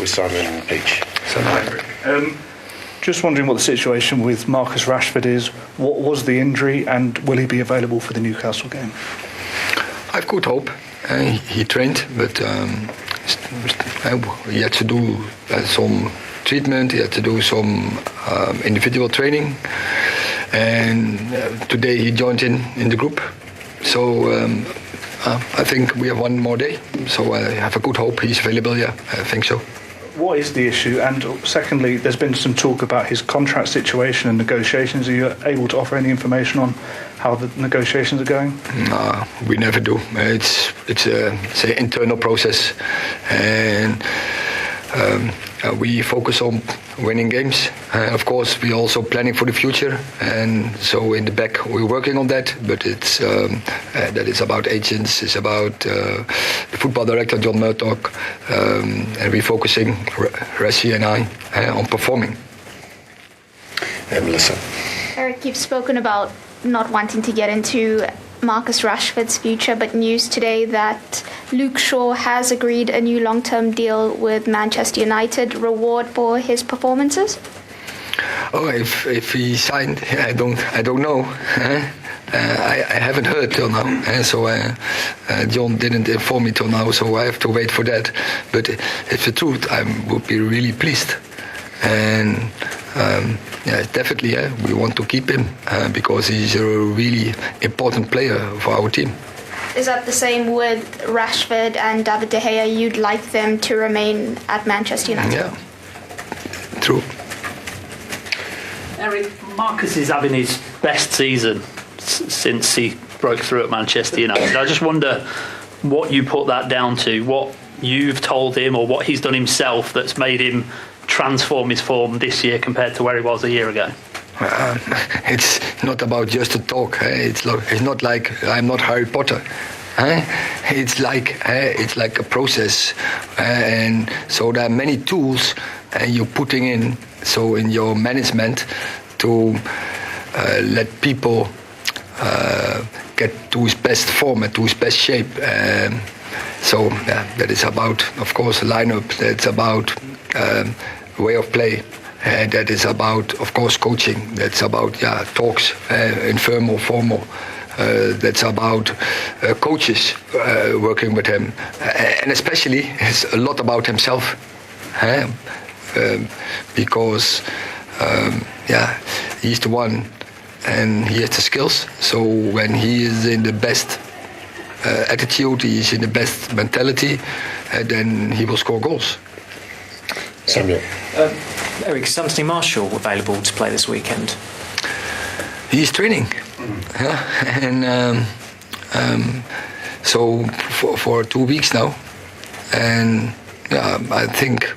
with Simon on the pitch. Just wondering what the situation with Marcus Rashford is. What was the injury, and will he be available for the Newcastle game? I've good hope. He trained, but he had to do some treatment. He had to do some individual training, and today he joined in the group. So I think we have one more day. So I have a good hope he's available. Yeah, I think so. What is the issue? And secondly, there's been some talk about his contract situation and negotiations. Are you able to offer any information on how the negotiations are going? No, we never do. It's a internal process, and we focus on winning games. Of course, we're also planning for the future, and so in the back we're working on that. But it's that is about agents. It's about the football director John Murdoch, and we're focusing, Rashi and I, on performing. Melissa. Erik, you've spoken about not wanting to get into Marcus Rashford's future, but news today that Luke Shaw has agreed a new long-term deal with Manchester United, reward for his performances? Oh, if he signed, I don't know. I haven't heard till now, so John didn't inform me till now, so I have to wait for that. But if the truth, I would be really pleased. And definitely, we want to keep him because he's a really important player for our team. Is that the same with Rashford and David De Gea? You'd like them to remain at Manchester United? Yeah, true. Erik, Marcus is having his best season since he broke through at Manchester United. I just wonder what you put that down to, what you've told him or what he's done himself that's made him transform his form this year compared to where he was a year ago. It's not about just to talk. It's not like I'm not Harry Potter. It's like a process, and so there are many tools you're putting in. So in your management to let people get to his best form and to his best shape. So that is about, of course, lineup. That's about way of play. That is about, of course, coaching. That's about talks, informal, formal. That's about coaches working with him, and especially it's a lot about himself, because he's the one, and he has the skills. So when he is in the best attitude, he's in the best mentality, then he will score goals. Samuel. Erik, is Anthony Marshall available to play this weekend? He's training, and so for 2 weeks now, and I think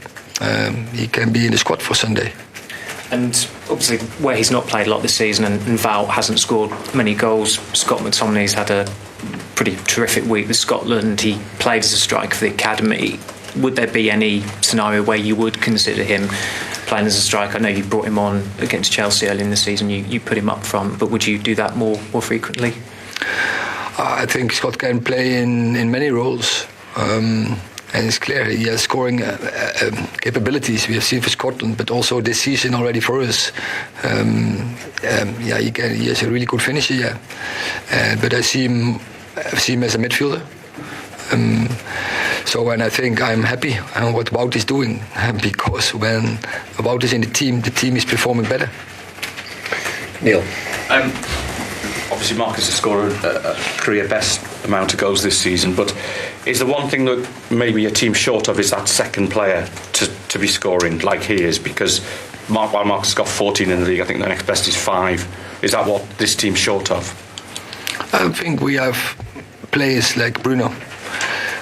he can be in the squad for Sunday. And obviously, where he's not played a lot this season, and Wout hasn't scored many goals, Scott McTominay's had a pretty terrific week with Scotland. He played as a striker for the academy. Would there be any scenario where you would consider him playing as a striker? I know you brought him on against Chelsea early in the season. You put him up front, but would you do that more frequently? I think Scott can play in many roles. And it's clear he has scoring capabilities. We have seen for Scotland, but also this season already for us. He has a really good finisher. Yeah, but I see him as a midfielder. And I think I'm happy on what Wout is doing, because when Wout is in the team is performing better. Neil. Obviously, Marcus has scored a career best amount of goals this season, but is the one thing that maybe a team short of is that second player to be scoring like he is? Because while Marcus has got 14 in the league, I think the next best is 5. Is that what this team's short of? I think we have players like Bruno,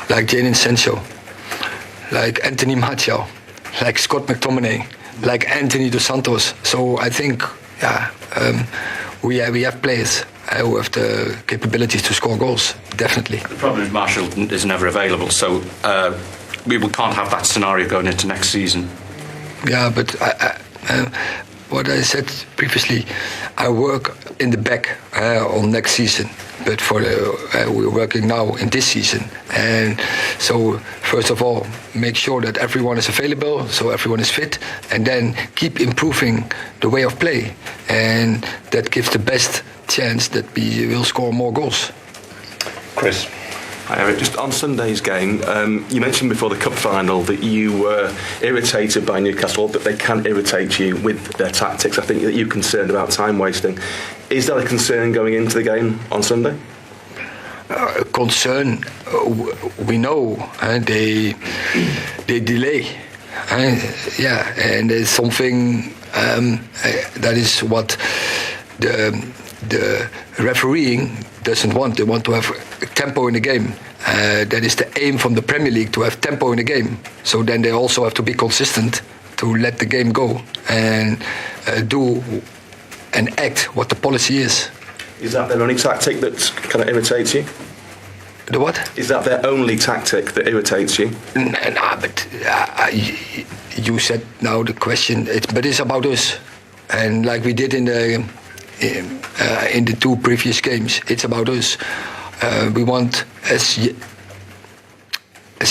like Jadon Sancho, like Anthony Martial, like Scott McTominay, like Anthony Dos Santos. So I think we have players who have the capabilities to score goals, definitely. The problem is Marshall is never available, so we can't have that scenario going into next season. Yeah, but what I said previously, I work in the back on next season. but for we're working now in this season. And so first of all, make sure that everyone is available, so everyone is fit, and then keep improving the way of play, and that gives the best chance that we will score more goals. Chris. Hi Erik, just on Sunday's game, you mentioned before the cup final that you were irritated by Newcastle, that they can irritate you with their tactics. I think that you're concerned about time wasting. Is that a concern going into the game on Sunday? Concern, we know, they delay. And it's something that is what the refereeing doesn't want. They want to have tempo in the game. That is the aim from the Premier League, to have tempo in the game. So then they also have to be consistent to let the game go and do and act what the policy is. Is that their only tactic that kind of irritates you? The what? Is that their only tactic that irritates you? Nah, but you said now the question, but it's about us. And like we did in the two previous games, it's about us. We want, as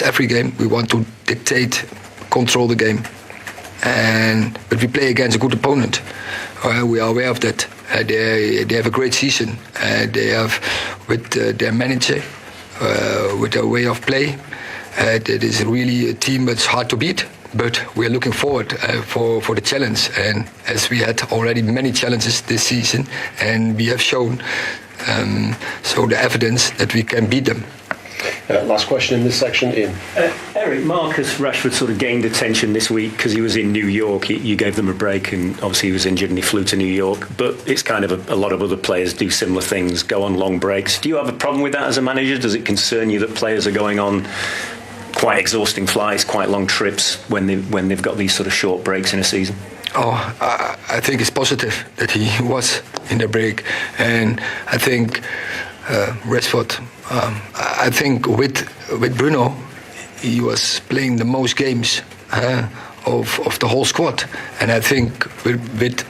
every game, we want to dictate, control the game. But we play against a good opponent. We are aware of that. They have a great season. They have, with their manager, with their way of play, that is really a team that's hard to beat. But we are looking forward for the challenge. And as we had already many challenges this season, and we have shown so the evidence that we can beat them. Last question in this section, Ian. Erik, Marcus Rashford sort of gained attention this week because he was in New York. You gave them a break, and obviously he was injured and he flew to New York. But it's kind of a lot of other players do similar things, go on long breaks. Do you have a problem with that as a manager? Does it concern you that players are going on quite exhausting flights, quite long trips when they've got these sort of short breaks in a season? I think it's positive that he was in the break, and I think Rashford. I think with Bruno, he was playing the most games of the whole squad, and I think with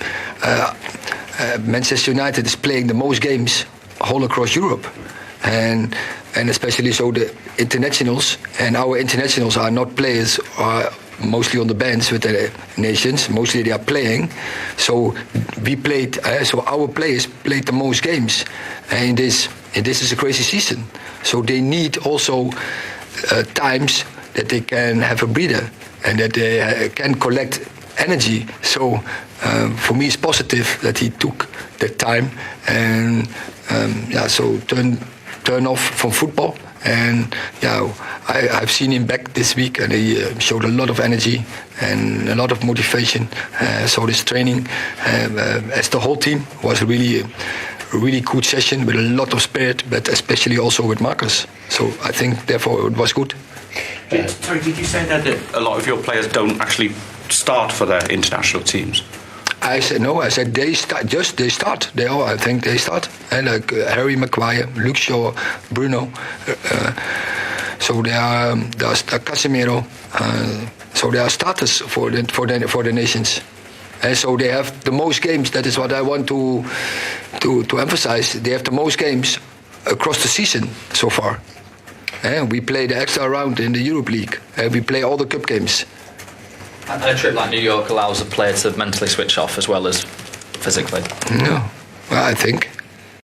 Manchester United is playing the most games all across Europe, and especially so the internationals, and our internationals are not players, are mostly on the bench with the nations. Mostly they are playing, so we played. So our players played the most games, and this is a crazy season. So they need also times that they can have a breather and that they can collect energy. So for me, it's positive that he took that time and so turn off from football. And I've seen him back this week, and he showed a lot of energy and a lot of motivation. So this training, as the whole team, was a really good session with a lot of spirit, but especially also with Marcus. So I think, therefore, it was good. Sorry, did you say that a lot of your players don't actually start for their international teams? I said no. I said they start. They start. They all. I think they start. And like Harry Maguire, Luke Shaw, Bruno. So they are Casemiro. So they are starters for the nations. And so they have the most games. That is what I want to emphasize. They have the most games across the season so far. And we play the extra round in the Europe League. And we play all the cup games. And a trip like New York allows a player to mentally switch off as well as physically. No, well, I think.